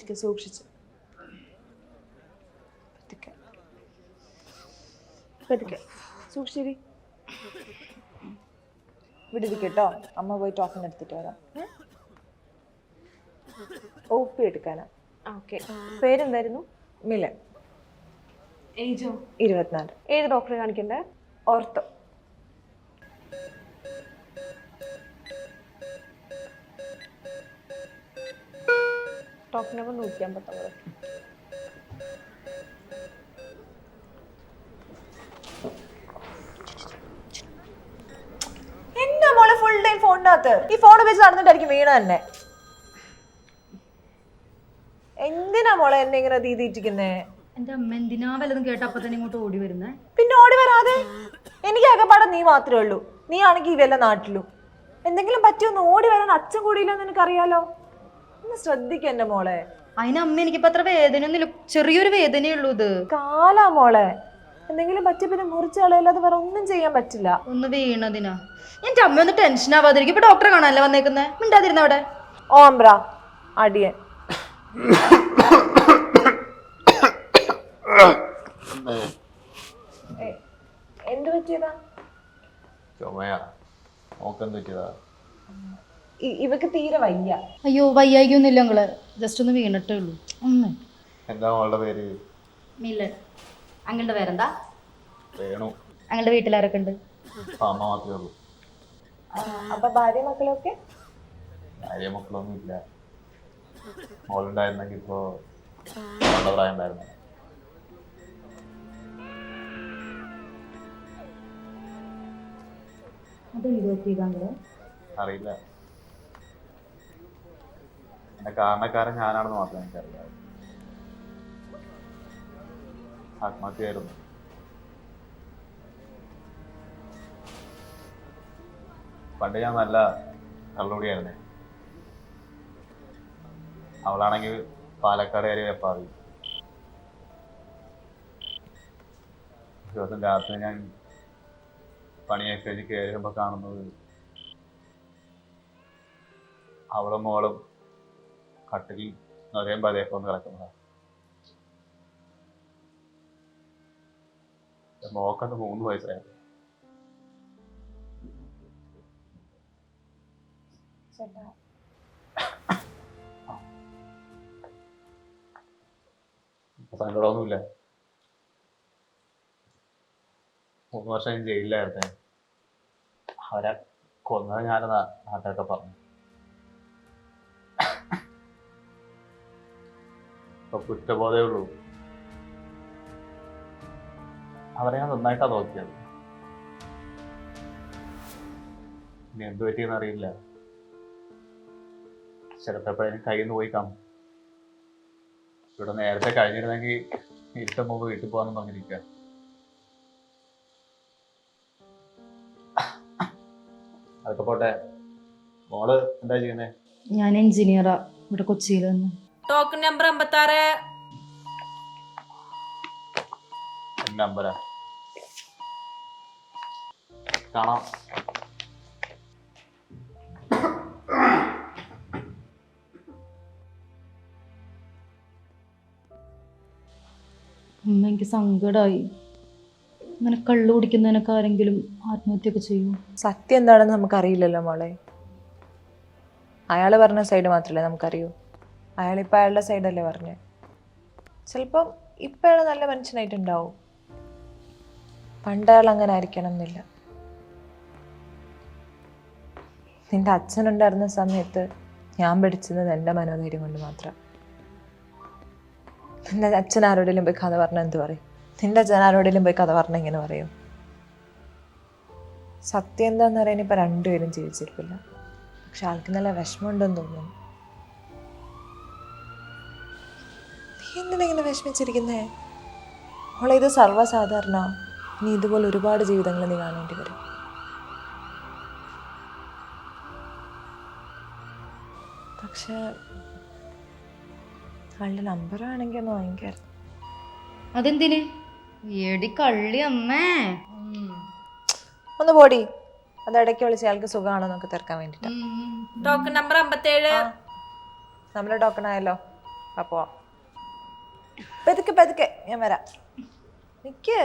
പതുക്കെ സൂക്ഷിച്ച്. പതുക്കെ സൂക്ഷിച്ചിരി. വിടിരിക്കട്ടോ, അമ്മ പോയി ടോക്കൺ എടുത്തിട്ട് വരാം. OP എടുക്കാനാ. ഓക്കെ. പേരെന്തായിരുന്നു? മിലൻ. ഏജോ? 24. ഏത് ഡോക്ടറെ കാണിക്കണ്ടേ? ഓർത്തോ. Doctor number 159. എന്നാ മോളെ ഫുൾ ടൈം ഫോണിനകത്ത്? ഈ ഫോൺ വെച്ച് നടന്നിട്ടായിരിക്കും വീണ തന്നെ. എന്തിനാ മോളെ എന്നെ ഇങ്ങനെ തീറ്റിക്കുന്നേ? എന്റെ അമ്മ എന്തിനാ വല്ലതും കേട്ട അപ്പൊ തന്നെ ഇങ്ങോട്ട് ഓടി വരുന്നേ? പിന്നെ ഓടി വരാതെ? എനിക്ക് അകപ്പാടെ നീ മാത്രമേ ഉള്ളൂ. നീ ആണെങ്കിൽ ഇവല്ല നാട്ടിലും. എന്തെങ്കിലും പറ്റിയൊന്ന് ഓടി വരാൻ അച്ഛൻ കൂടിയില്ലെന്ന് എനിക്കറിയാലോ. ഒന്ന് ശ്രദ്ധിക്ക എന്റെ മോളെ. അതിന് അമ്മ എനിക്കിപ്പോ അത്ര വേദനയൊന്നുമില്ല, ചെറിയൊരു വേദനയുള്ളൂ. ഇത് കാലാ മോളെ. എന്തെങ്കിലും പറ്റിയ പിന്നെ മുറിച്ച് കളയല്ലാതെ വേറെ ഒന്നും ചെയ്യാൻ പറ്റില്ല. ഒന്ന് വീണതിനാ. എന്റെ അമ്മ ഒന്ന് ടെൻഷൻ ആവാതിരിക്കും. ഇപ്പൊ ഡോക്ടറെ കാണാനല്ലേ വന്നേക്കുന്നേ? മിണ്ടാതിരുന്ന അവിടെ. ഓംബ്ര അടിയൻ. എന്ത് പറ്റിയതാ? ഇവക്ക് തീരെ വയ്യ. അയ്യോ വയ്യായിക്കൊന്നുമില്ല നിങ്ങള്, ജസ്റ്റ് ഒന്ന് വീണിട്ടേ ഉള്ളൂ. എന്താ മോളുടെ പേര്? മില്ലൻ. അങ്ങളുടെ പേരെന്താ? വേണു. അങ്ങളുടെ വീട്ടിലാരൊക്കെ ഉണ്ട്? അമ്മ മാത്രമേ ഉള്ളൂ. അപ്പൊ ഭാര്യ മക്കളൊക്കെ? ഭാര്യ മക്കളൊന്നും ഇല്ല. മോളുണ്ടായിരുന്നെങ്കിൽ ഇപ്പോ മോളുടെ പ്രായം ഉണ്ടായിരുന്നു. അറിയില്ല. എന്റെ കാരണക്കാരൻ ഞാനാണെന്ന് മാത്രമേ എനിക്കറിയാവൂ. ആത്മഹത്യയായിരുന്നു. പണ്ട് ഞാൻ നല്ല കള്ളുകൂടിയായിരുന്നേ. അവളാണെങ്കിൽ പാലക്കാട് കയറി വെപ്പാറി. ദിവസം രാത്രി ഞാൻ പണിയൊക്കെ കഴിഞ്ഞ് കയറി വരുമ്പോ കാണുന്നത് അവളും മോളും കട്ടിലിൽ നിറയും പതയൊക്കെ ഒന്ന് കിടക്കുന്നതാണ്. മോക്കന്ന് 3 വയസ്സായിരുന്നു. സങ്കടമൊന്നുമില്ല. 3 വർഷം ജയിലിലായിരുന്നേ. അവരെ കൊന്നത് ഞാനെന്നാ നാട്ടുകാരൊക്കെ പറഞ്ഞു. ഇപ്പൊ കുറ്റബോധമേ ഉള്ളൂ. അവരെ ഞാൻ നന്നായിട്ടാ നോക്കിയത്. ഇനി എന്ത് പറ്റിയെന്ന് അറിയില്ല. ചിലപ്പോ എപ്പോഴും കയ്യിൽ നിന്ന് പോയി കാണും. ഇവിടെ നേരത്തെ കഴിഞ്ഞിരുന്നെങ്കിൽ ഇഷ്ടം മുമ്പ് വീട്ടിൽ പോകാന്ന് പറഞ്ഞിരിക്കുക. അതൊക്കെ പോട്ടെ. മോള് എന്താ ചെയ്യുന്നേ? ഞാൻ എഞ്ചിനീയറാ ഇവിടെ കൊച്ചിയിൽ നിന്ന്. Token number 56. നമ്പരാ കാണാം. അമ്മ എനിക്ക് സങ്കടമായി. അങ്ങനെ കള്ളു കുടിക്കുന്നതിനൊക്കെ ആരെങ്കിലും ആത്മഹത്യയൊക്കെ ചെയ്യും? സത്യം എന്താണെന്ന് നമുക്കറിയില്ലല്ലോ മോളെ. അയാൾ പറഞ്ഞ സൈഡ് മാത്രമല്ലേ നമുക്കറിയൂ. അയാളിപ്പോൾ അയാളുടെ സൈഡല്ലേ പറഞ്ഞേ. ചിലപ്പം ഇപ്പം അയാൾ നല്ല മനുഷ്യനായിട്ടുണ്ടാവും. പണ്ടയാൾ അങ്ങനെ ആയിരിക്കണം എന്നില്ല. നിന്റെ അച്ഛനുണ്ടായിരുന്ന സമയത്ത് ഞാൻ പഠിച്ചത് എൻ്റെ മനോധൈര്യം കൊണ്ട് മാത്രം. നിന്റെ അച്ഛൻ ആരോടെങ്കിലും പോയി കഥ പറഞ്ഞാൽ എന്ത് പറയും? നിന്റെ അച്ഛൻ ആരോടെങ്കിലും പോയി കഥ പറഞ്ഞാൽ എങ്ങനെ പറയും? സത്യം എന്താന്ന് പറയാൻ ഇപ്പം 2 പേരും ജീവിച്ചിരിക്കില്ല. പക്ഷെ ആൾക്ക് നല്ല വിഷമമുണ്ടെന്ന് തോന്നുന്നു. നീ എന്തിനാ ഇങ്ങനെ വിഷമിച്ചിരിക്കുന്നേ? മോളെ ഇത് സർവ്വസാധാരണ. നീ ഇതുപോലെ ഒരുപാട് ജീവിതങ്ങൾ നീ കാണേണ്ടി വരും. പക്ഷെ ആളുടെ നമ്പർ ആണെങ്കിൽ ഒന്ന് വാങ്ങിക്കായിരുന്നു. അതെന്തിന്? ഏടി കള്ളി അമ്മേ. ഒന്ന് പോടി. അത് ഇടയ്ക്ക് വിളിച്ച് അയാൾക്ക് സുഖമാണോ എന്നൊക്കെ തിരക്കാൻ വേണ്ടിട്ടാ. Token number 57. നമ്മുടെ ടോക്കൺ ആയല്ലോ. അപ്പോ പതുക്കെ പതുക്കെ ഞാൻ വരാം നിക്ക്